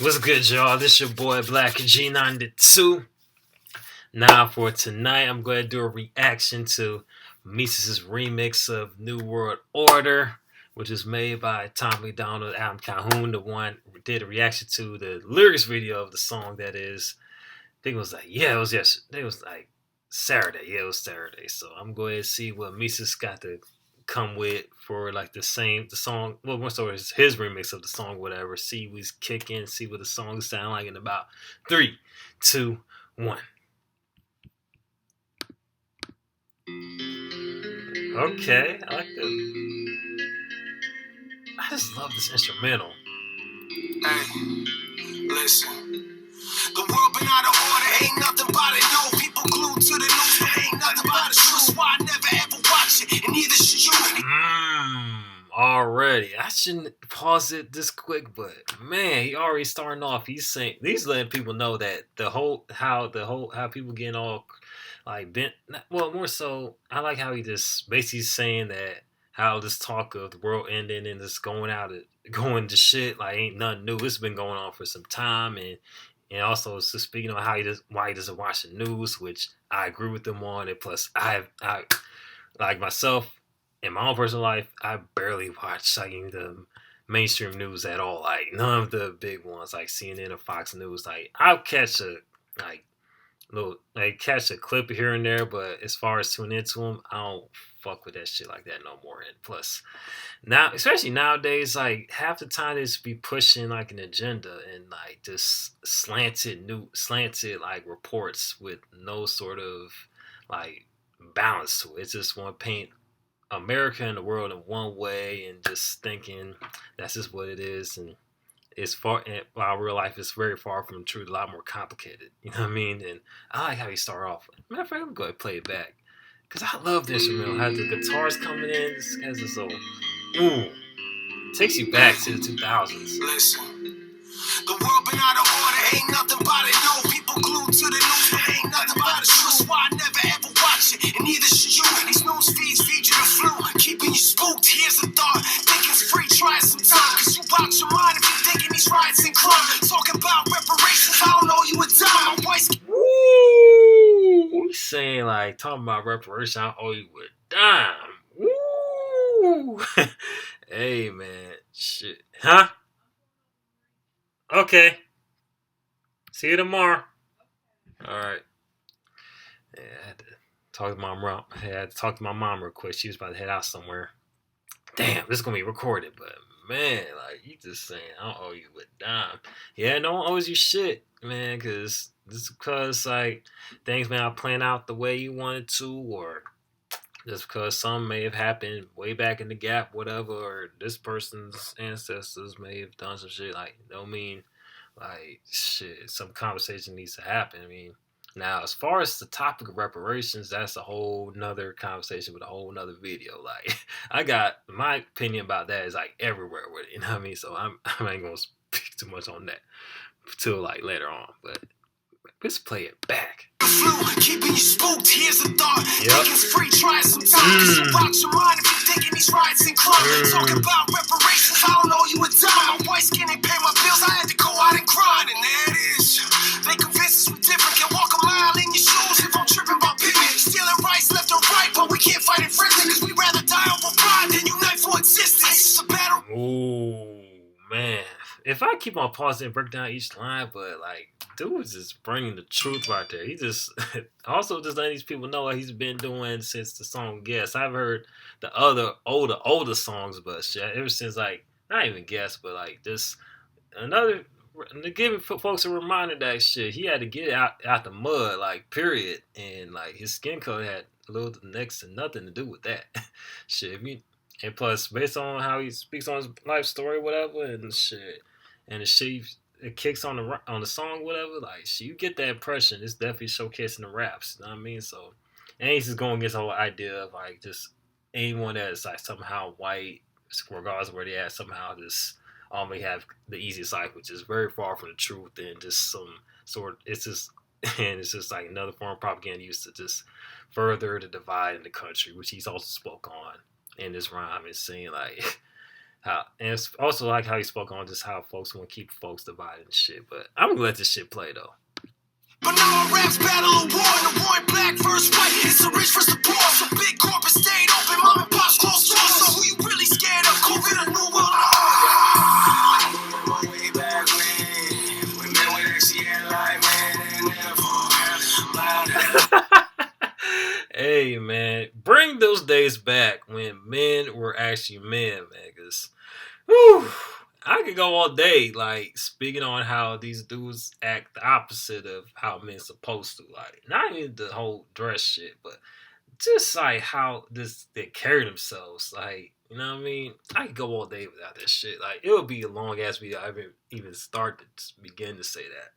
What's good, y'all? This your boy Black G92. Now, for tonight, I'm going to do a reaction to Mesus' remix of New World Order, which is made by Tom McDonald, Adam Calhoun, the one who did a reaction to the lyrics video of the song. That is, I think it was like, yeah, it was yesterday. It was like Saturday. Yeah, it was Saturday. So I'm going to see what Mesus got to come with for like the song, well, more so his remix of the song, whatever. See what's kicking, see what the song sound like in about 3, 2, 1. Okay, I like the. I just love this instrumental. Hey, listen. The world been out of order, ain't nothing but it. No people glued to the news, but ain't nothing but it. That's why I never ever watch it, and neither should you. Already. I shouldn't pause it this quick, but man, he already starting off. He's letting people know that how people getting all like bent. Well, more so, I like how he just basically saying that how this talk of the world ending and just going to shit like ain't nothing new. It's been going on for some time, and also it's just speaking on how why he doesn't watch the news, which I agree with him on. And plus, I like myself in my own personal life, I barely watch like the mainstream news at all. Like none of the big ones, like CNN or Fox News. Like I'll catch a like catch a clip here and there, but as far as tuning into them, I don't fuck with that shit like that no more. And plus, now especially nowadays, like half the time they just be pushing like an agenda and like just slanted like reports with no sort of like balance to it. It's just want to paint America and the world in one way and just thinking that's just what it is. And it's far, and while real life is very far from the truth, a lot more complicated. You know what I mean? And I like how you start off. Matter of fact, I'm going to play it back because I love the instrumental. How the guitars coming in, this guy's just so, takes you back to the 2000s. Listen. The world been out of order, ain't nothing but it. No people glued to the news, but ain't nothing but it. That's why I never ever watch it, and neither should you. These news feeds feed you the flu, keeping you spooked. Here's a thought, thinking's free, try it sometime. Cause you box your mind if you're thinking these riots and crime. Talking about reparations, I don't know you a dime. My wife's Woo! He's saying like talking about reparations, I owe you a dime. Woo! Hey man, shit, huh? Okay. See you tomorrow. All right. Yeah, I had to talk to my mom. I had to talk to my mom real quick. She was about to head out somewhere. Damn, this is gonna be recorded, but man, like you just saying, I don't owe you a dime. Yeah, no one owes you shit, man, because like things may not plan out the way you wanted to, or just because some may have happened way back in the gap, whatever, or this person's ancestors may have done some shit. Like, don't mean like shit. Some conversation needs to happen. I mean, now as far as the topic of reparations, that's a whole nother conversation with a whole nother video. Like, I got my opinion about that is like everywhere with it. You know what I mean? So I ain't gonna speak too much on that till like later on, but. Let's play it back. Keeping you spooked, here's a thought. Thinking's free, try it sometime. Cause you box your mind if you're thinking these riots and crime. Talking about reparations, I don't know you a dime. My wife's getting pay my bills, I had to go out and grind. And there it is. They convince us we different. Can walk a mile in your shoes if I'm tripping about pivot. Stealing rights left or right, but we can't fight it friendly. Cause we rather die over pride than unite for existence. It's a battle. Ooh, man. If I keep on pausing and break down each line, but like, dude is just bringing the truth right there. He just also just letting these people know what he's been doing since the song Guess. I've heard the other older songs, but shit, ever since like not even Guess, but like just another giving folks a reminder that shit he had to get out the mud, like period, and like his skin color had a little next to nothing to do with that. Shit, and plus based on how he speaks on his life story, whatever, and shit, and the shit it kicks on the song, whatever. Like, shit, you get that impression. It's definitely showcasing the raps. You know what I mean? So, and he's just going against the whole idea of like just anyone that's like somehow white, regardless of where they at, somehow just only have the easiest life, which is very far from the truth and just some sort. It's just and it's just like another form of propaganda used to just further the divide in the country, which he's also spoke on in this rhyme and saying like How and it's also like how he spoke on just how folks want to keep folks divided and shit. But I'm gonna let this shit play though. But now our raps battle a war, and the war in black versus white. It's the rich versus the poor, so big corporate stayed open, mom and pops closed doors. So who you really scared of? COVID or New World Order? Way back when men would actually act like men. Hey man, bring those days back when men were actually men, man. Cause, whew, I could go all day, like speaking on how these dudes act the opposite of how men supposed to. Like, not even the whole dress shit, but just like how they carry themselves. Like, you know what I mean? I could go all day without that shit. Like, it would be a long ass video. I even start to begin to say that,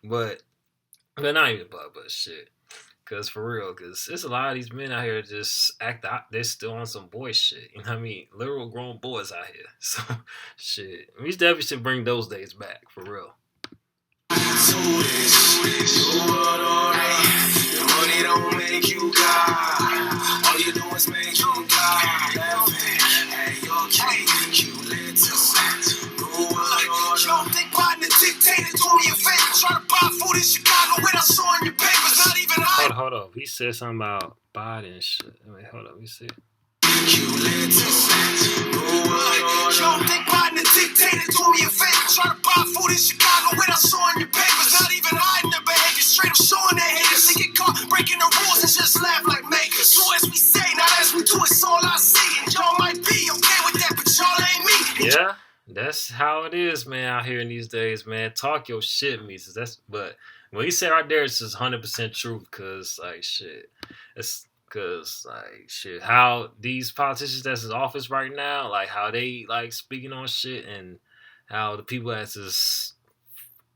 but not even but shit. Cause for real, cause there's a lot of these men out here just act out. They're still on some boy shit. You know what I mean? Literal grown boys out here. So shit, we definitely should bring those days back for real. Your money don't make you God. All you do is make you God. Hey, your king, you little. Yo, think Biden the dictator told me a favor. Try to buy food in Chicago when I saw in your papers. Not even I. Hold up. He said something about Biden and shit. Wait, hold up. Let me see. You little. Yo, think Biden the dictator told me a favor. Try to buy food in Chicago when I saw in your papers. Not even hiding their behavior. Straight up showing their haters. They get caught breaking the rules and just laugh like makers. So as we say, not as we do, it's all I see. And y'all might be okay with that, but y'all ain't me. Yeah. That's how it is, man, out here in these days, man. Talk your shit, Mesus. But what he said right there is just 100% true, because, like, shit. It's because, like, shit, how these politicians that's in office right now, like, how they, like, speaking on shit, and how the people that's just,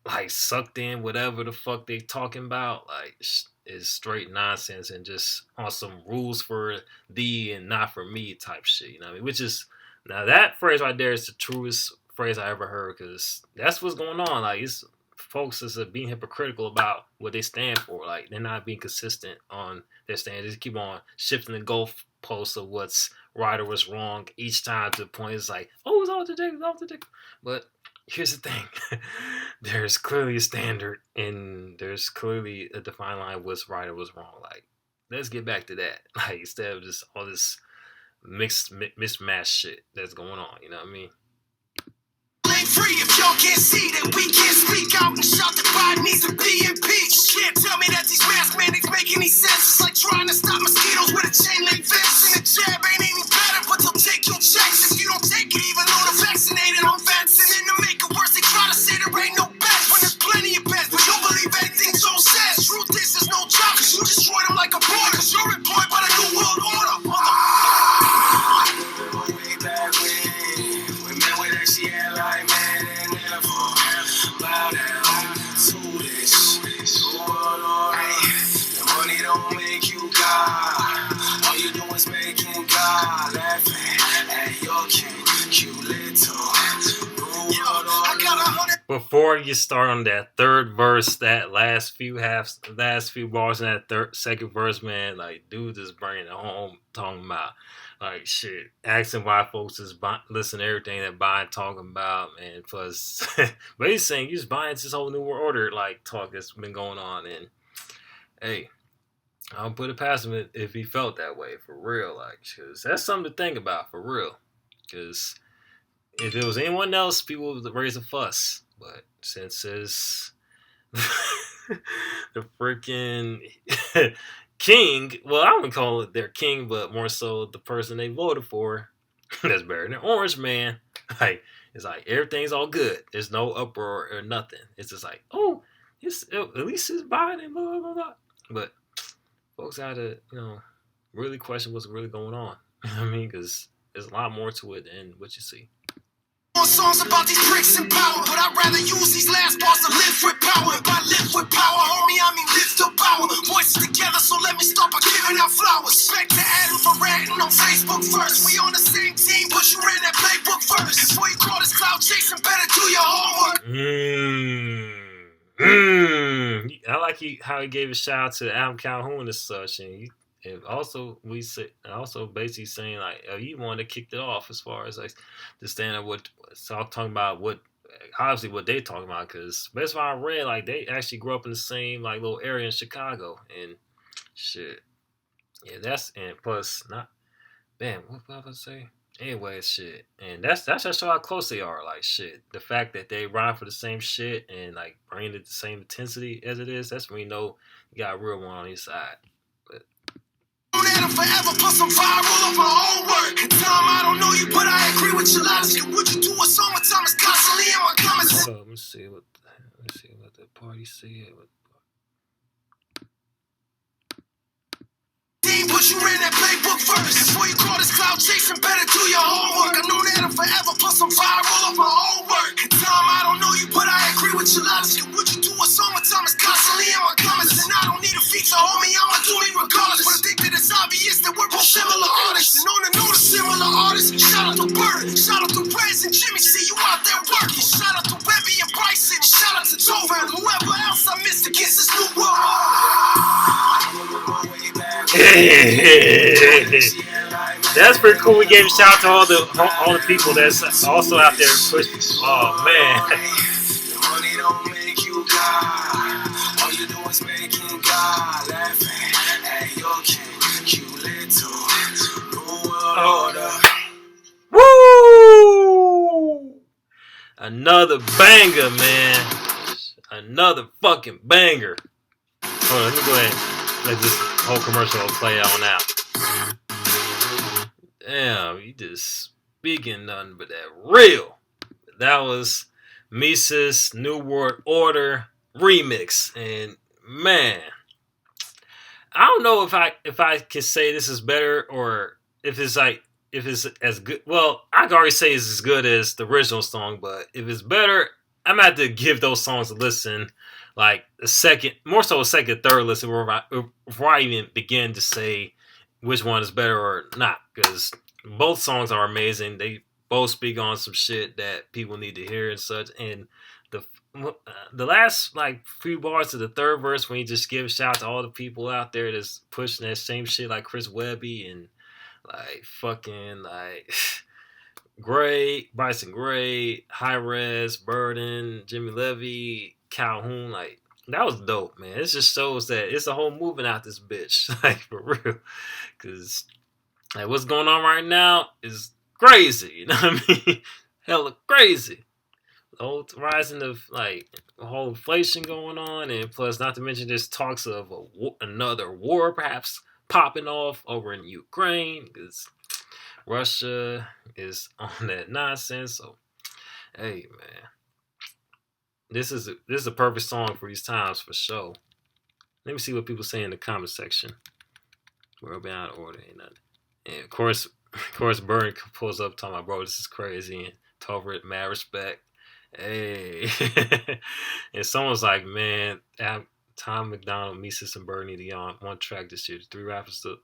like, sucked in whatever the fuck they talking about, like, is straight nonsense and just on some rules for thee and not for me type shit, you know what I mean? Which is, now that phrase right there is the truest phrase I ever heard, because that's what's going on. Like, it's folks is being hypocritical about what they stand for. Like, they're not being consistent on their stand. They just keep on shifting the goalposts of what's right or what's wrong each time to the point it's like, oh, it's all today, it's all today. But here's the thing. There's clearly a standard and there's clearly a defined line of what's right or what's wrong. Like, let's get back to that. Like, instead of just all this mismatched shit that's going on, you know what I mean? Ain't free if y'all can't see that we can't speak out and shout that Biden needs to be impeached. Can't tell me that these mask mandates make any sense. It's like trying to stop mosquitoes with a chain link fence. And the jab ain't any better, but they'll take your checks if you don't take it, even though they're vaccinated on vets. And then to make it worse, they try to say there ain't no bets when there's plenty of bets. But you'll believe anything Joe says. Truth is, there's no job because you destroyed them like a boy. Because you're employed by the New World Order. Way back when men would actually act like men and never bow down to this New World Order. Your money don't make you God. All you do is making God laughing at your kid, you little New World Order. Before you start on that third verse, that last few bars in that second verse, man, like, dude is bringing it home, talking about, like, shit, asking why folks is listen to everything that Biden talking about, man. Plus, but he's saying he's buying this whole New World Order, like, talk that's been going on. And, hey, I don't put it past him if he felt that way, for real. Like, because that's something to think about, for real. Because if it was anyone else, people would raise a fuss. But since it's the freaking king, well, I wouldn't call it their king, but more so the person they voted for, that's better than Orange Man. Like, it's like everything's all good. There's no uproar or nothing. It's just like, oh, at least it's Biden, blah, blah, blah. But folks gotta, really question what's really going on. You know what I mean? Because there's a lot more to it than what you see. More songs about these bricks and power, but I'd rather use these last bars to live with power. If I live with power, homie, I mean live to power. Voices together, so let me start by giving out flowers. Respect to Adam for ranting on Facebook first. We on the same team, but you ran that playbook first. Before you call this cloud chasing, better do your homework. I like how he gave a shout out to Adam Calhoun and such, and And also we say, also basically saying like, oh, you want to kick it off as far as like the stand up. What talking about what obviously what they talking about because that's why I read like they actually grew up in the same like little area in Chicago and shit. Yeah, that's and plus not man. What was I about to say? Anyway, shit, and that's just how close they are. Like shit, the fact that they rhyme for the same shit and like bring it the same intensity as it is. That's when you know you got a real one on your side. But Forever, plus I'm viral of my own work. In time, I don't know you, but I agree with your logic. What you do with summertime is constantly in my comments. hold on, let me see what the party said. But you ran that playbook first. Before you call this cloud chasing, better do your homework. I've known Adam forever, plus I'm viral of my own work. In time, I don't know you, but I agree with your logic. What you do with summertime is constantly in my comments. And I don't need a feature, homie, I'ma do me regardless. But I think that it's obvious that we're both similar artists. And on the note of similar artists, shout out to Bird, shout out to Rez and Jimmy, see you out there working. Shout out to Webby and Bryson, shout out to Dover and whoever else I missed against this new world. That's pretty cool. We gave a shout out to all the people that's also out there pushing. Oh man. Money don't make you God. All you do is making God laughing. Hey, yo, cute little new world order. Woo! Another banger, man. Another fucking banger. Hold on, let me go ahead and let this whole commercial play on out. Damn, you just speaking nothing but that real. That was Mesus-New World Order remix, and man, I don't know if I can say this is better or if it's as good. Well, I can already say it's as good as the original song, but if it's better, I'm gonna have to give those songs a listen. Like a second, more so a second, third listen before I even begin to say which one is better or not, because both songs are amazing. They both speak on some shit that people need to hear and such. And the the last like few bars of the third verse, when he just gives shout out to all the people out there that's pushing that same shit, like Chris Webby and like fucking like Gray, Bryson Gray, High Res, Burden, Jimmy Levy, Calhoun, like that was dope, man. It just shows that it's a whole movement out this bitch, like for real. Cause like what's going on right now is crazy, you know what I mean? Hella crazy. The whole rising of like the whole inflation going on, and plus, not to mention, there's talks of another war perhaps popping off over in Ukraine because Russia is on that nonsense. So, hey man, this is a perfect song for these times for sure. Let me see what people say in the comment section. We're out of order, ain't nothing. And of course, Burn pulls up talking about, bro, this is crazy, and Tover it, mad respect. Hey, and someone's like, man, Tom McDonald, Mesus, and Bird need to be on one track this year. The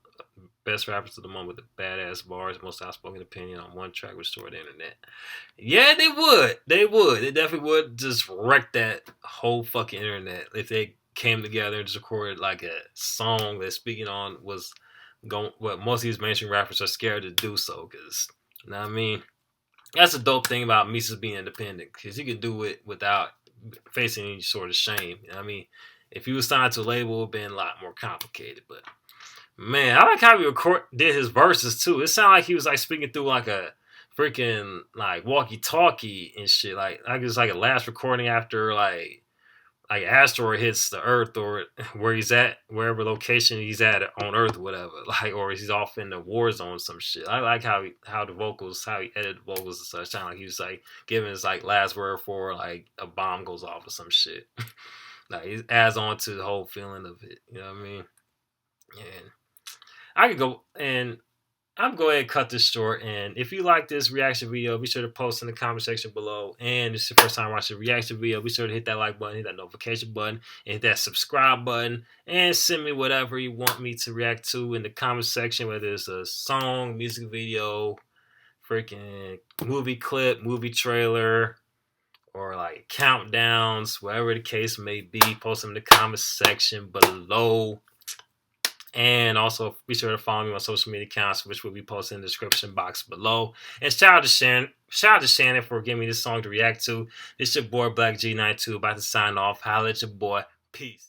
best rappers of the moment with the badass bars, most outspoken opinion on one track would restore the internet. Yeah, they would. They definitely would just wreck that whole fucking internet if they came together and just recorded like a song that speaking on was going. What most of these mainstream rappers are scared to do so because, you know what I mean. That's a dope thing about Mesus being independent because he could do it without facing any sort of shame. You know what I mean, if he was signed to a label, it would have been a lot more complicated. But man, I like how he did his verses too. It sounded like he was like speaking through like a freaking like walkie-talkie and shit. Like it's like a last recording after like asteroid hits the Earth or where he's at, wherever location he's at on Earth, or whatever. Like, or he's off in the war zone, some shit. I like how the vocals, how he edited the vocals and such. Sound like he was like giving his like last word for like a bomb goes off or some shit. Like it adds on to the whole feeling of it. You know what I mean? And I could go and I'm going to go ahead and cut this short. And if you like this reaction video, be sure to post in the comment section below. And if it's your first time watching a reaction video, be sure to hit that like button, hit that notification button, and hit that subscribe button. And send me whatever you want me to react to in the comment section, whether it's a song, music video, freaking movie clip, movie trailer, or like countdowns, whatever the case may be. Post them in the comment section below. And also be sure to follow me on social media accounts, which will be posted in the description box below. And shout out to Shannon. Shout out to Shannon for giving me this song to react to. It's your boy Black G92 about to sign off. Holla at your boy. Peace.